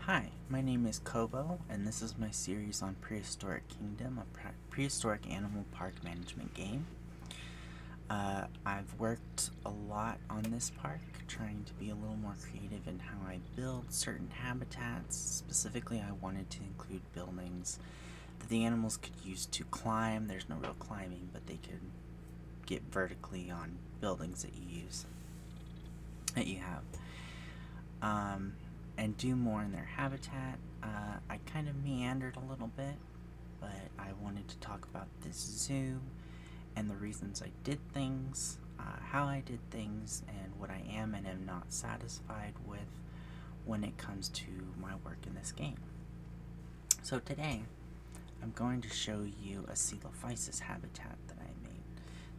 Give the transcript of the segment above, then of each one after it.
Hi, my name is Cobo, and this is my series on Prehistoric Kingdom, a prehistoric animal park management game. I've worked a lot on this park, trying to be a little more creative in how I build certain habitats. Specifically, I wanted to include buildings that the animals could use to climb. There's no real climbing, but they could get vertically on buildings that you have. And do more in their habitat. I kind of meandered a little bit, but I wanted to talk about this zoo and the reasons I did things, how I did things, and what I am and am not satisfied with when it comes to my work in this game. So today, I'm going to show you a Coelophysis habitat that I made.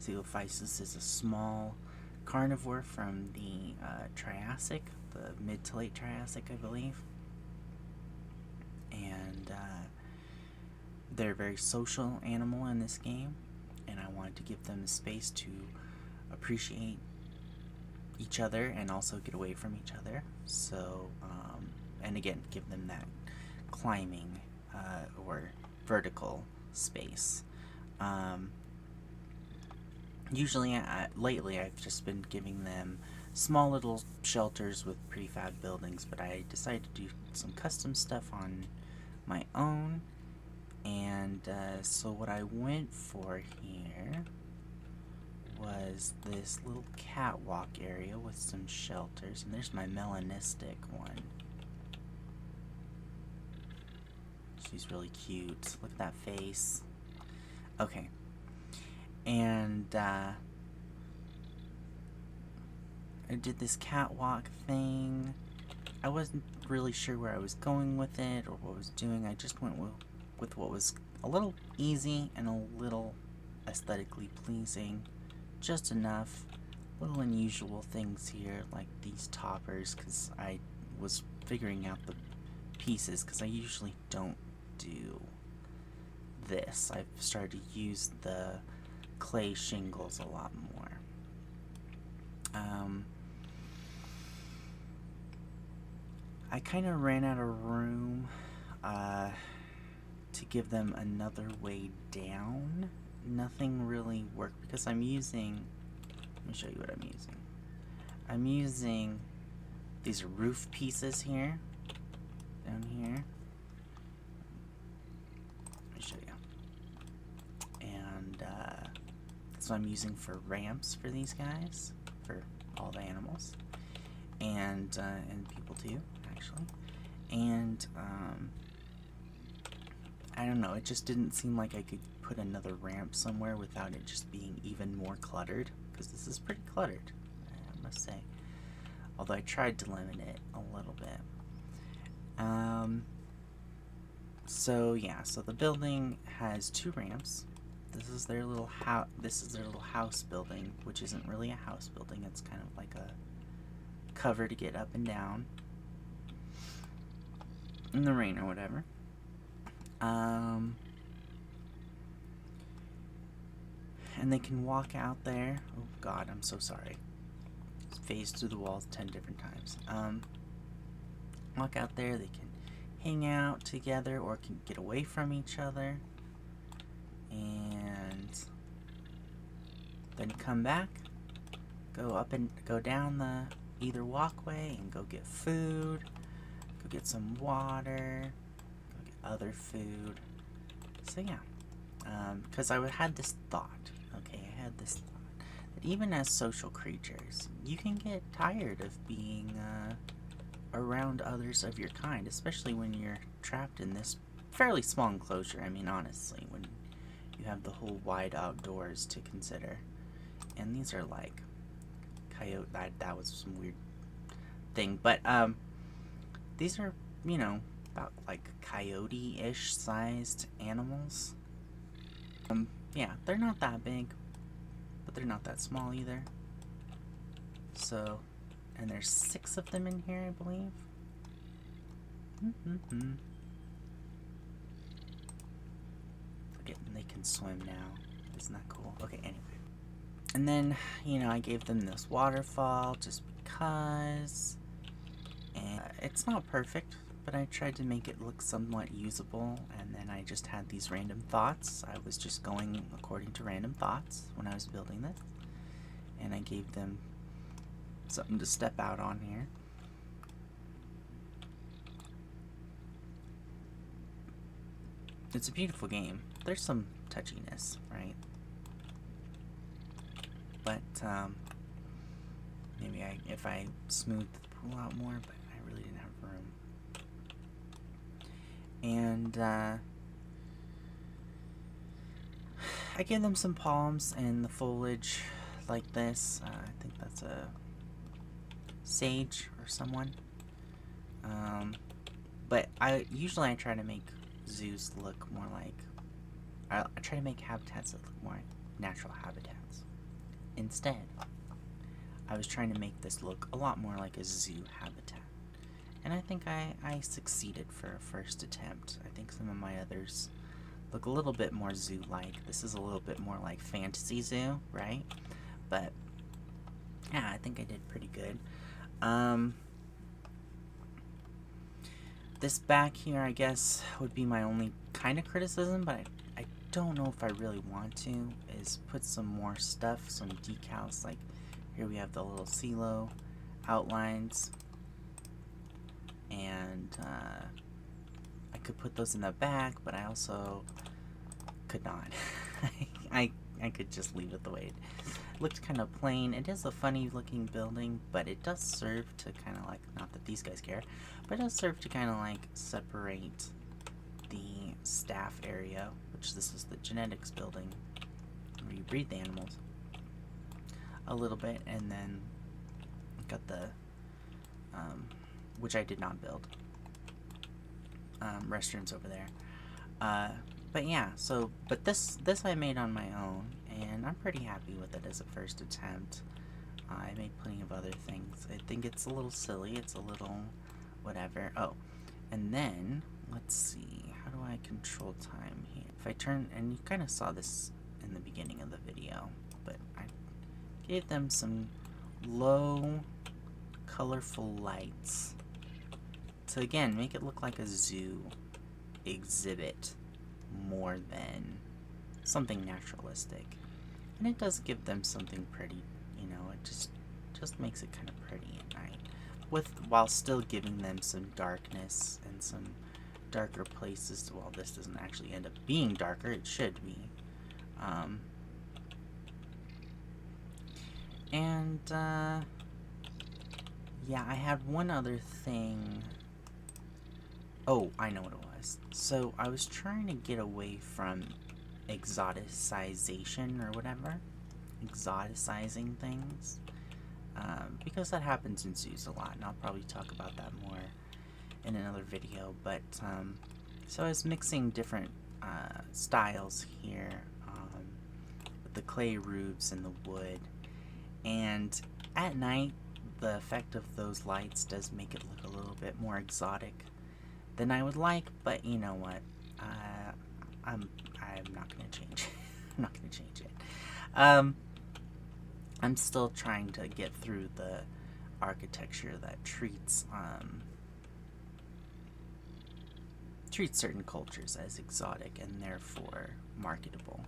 Coelophysis is a small carnivore from the Triassic, the mid to late Triassic, I believe. And they're a very social animal in this game, and I wanted to give them a space to appreciate each other and also get away from each other. So, and again, give them that climbing or vertical space. Usually, lately, I've just been giving them small little shelters with prefab buildings, but I decided to do some custom stuff on my own. And so what I went for here was this little catwalk area with some shelters. And there's my melanistic one. She's really cute. Look at that face. Okay. And I did this catwalk thing. I wasn't really sure where I was going with it or what I was doing. I just went with what was a little easy and a little aesthetically pleasing. Just enough. Little unusual things here, like these toppers, because I was figuring out the pieces, because I usually don't do this. I've started to use the clay shingles a lot more. I kind of ran out of room to give them another way down. Nothing really worked because I'm using, let me show you what I'm using. I'm using these roof pieces here, down here. Let me show you. And that's what I'm using for ramps for these guys, for all the animals, and people too, actually. And I don't know, it just didn't seem like I could put another ramp somewhere without it just being even more cluttered, because this is pretty cluttered, I must say. Although I tried to limit it a little bit. So yeah, so the building has two ramps. This is their little house building, which isn't really a house building. It's kind of like a cover to get up and down in the rain or whatever. And they can walk out there. Oh God, I'm so sorry. Phased through the walls 10 different times. Walk out there. They can hang out together or can get away from each other. And then come back, go up and go down the either walkway and go get food, go get some water, go get other food. So yeah, because I had this thought, that even as social creatures, you can get tired of being around others of your kind, especially when you're trapped in this fairly small enclosure. I mean, honestly, when you have the whole wide outdoors to consider. And these are like coyote. That was some weird thing, but these are, you know, about like coyote-ish sized animals. Yeah, they're not that big, but they're not that small either. So, and there's 6 of them in here, I believe. And they can swim now. Isn't that cool? Okay, anyway. And then, you know, I gave them this waterfall just because. And it's not perfect, but I tried to make it look somewhat usable, and then I just had these random thoughts. I was just going according to random thoughts when I was building this, and I gave them something to step out on here. It's a beautiful game. There's some touchiness, right? But maybe if I smoothed the pool out more, but I really didn't have room. And I gave them some palms and the foliage like this. I think that's a sage or someone. But usually I try to make zoos look more like, I try to make habitats that look more like natural habitats. Instead, I was trying to make this look a lot more like a zoo habitat. And I think I succeeded for a first attempt. I think some of my others look a little bit more zoo-like. This is a little bit more like fantasy zoo, right? But, yeah, I think I did pretty good. This back here, I guess, would be my only kind of criticism, but I don't know if I really want to, is put some more stuff, some decals. Like, here we have the little silo outlines, and I could put those in the back, but I also could not. I could just leave it the way it looked, kind of plain. It is a funny looking building, but it does serve to kind of like, not that these guys care, but it does serve to kind of like separate the staff area, which this is the genetics building where you breed the animals, a little bit, and then got the which I did not build, restrooms over there. But yeah, so, but this I made on my own, and I'm pretty happy with it as a first attempt. I made plenty of other things. I think it's a little silly, it's a little whatever. Oh, and then, let's see, how do I control time here? If I turn, and you kind of saw this in the beginning of the video, but I gave them some low, colorful lights to, again, make it look like a zoo exhibit more than something naturalistic. And it does give them something pretty, you know, it just makes it kind of pretty at night, while still giving them some darkness and some darker places. Well, this doesn't actually end up being darker, it should be. Yeah, I had one other thing. Oh, I know what it was. So, I was trying to get away from exoticization or whatever. Exoticizing things. Because that happens in zoos a lot, and I'll probably talk about that more in another video. But, so I was mixing different styles here with the clay roofs and the wood. And at night, the effect of those lights does make it look a little bit more exotic than I would like, but you know what? I'm not gonna change. I'm not gonna change it. I'm still trying to get through the architecture that treats certain cultures as exotic and therefore marketable.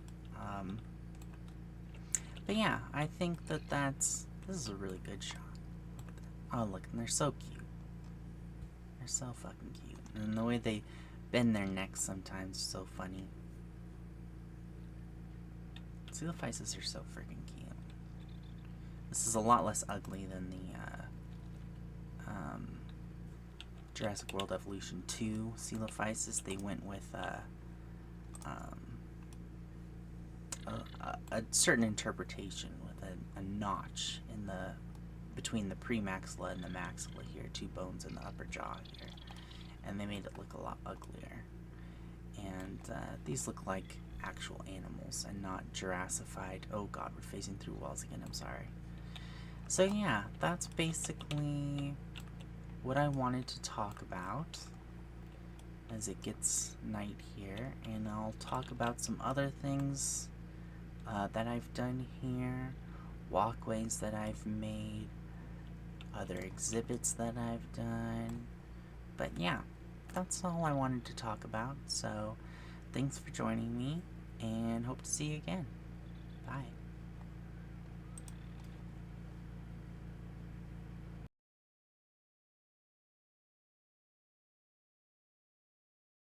But yeah, I think this is a really good shot. Oh, look, and they're so cute. They're so fucking cute. And the way they bend their necks sometimes is so funny. Coelophysis are so freaking cute. This is a lot less ugly than the Jurassic World Evolution 2 Coelophysis. They went with a certain interpretation with a notch in between the premaxilla and the maxilla here, 2 bones in the upper jaw here, and they made it look a lot uglier. And these look like actual animals and not Jurassified. Oh god, we're phasing through walls again, I'm sorry. So yeah, that's basically what I wanted to talk about as it gets night here, and I'll talk about some other things that I've done here, walkways that I've made, other exhibits that I've done. But yeah, that's all I wanted to talk about. So, thanks for joining me, and hope to see you again. Bye.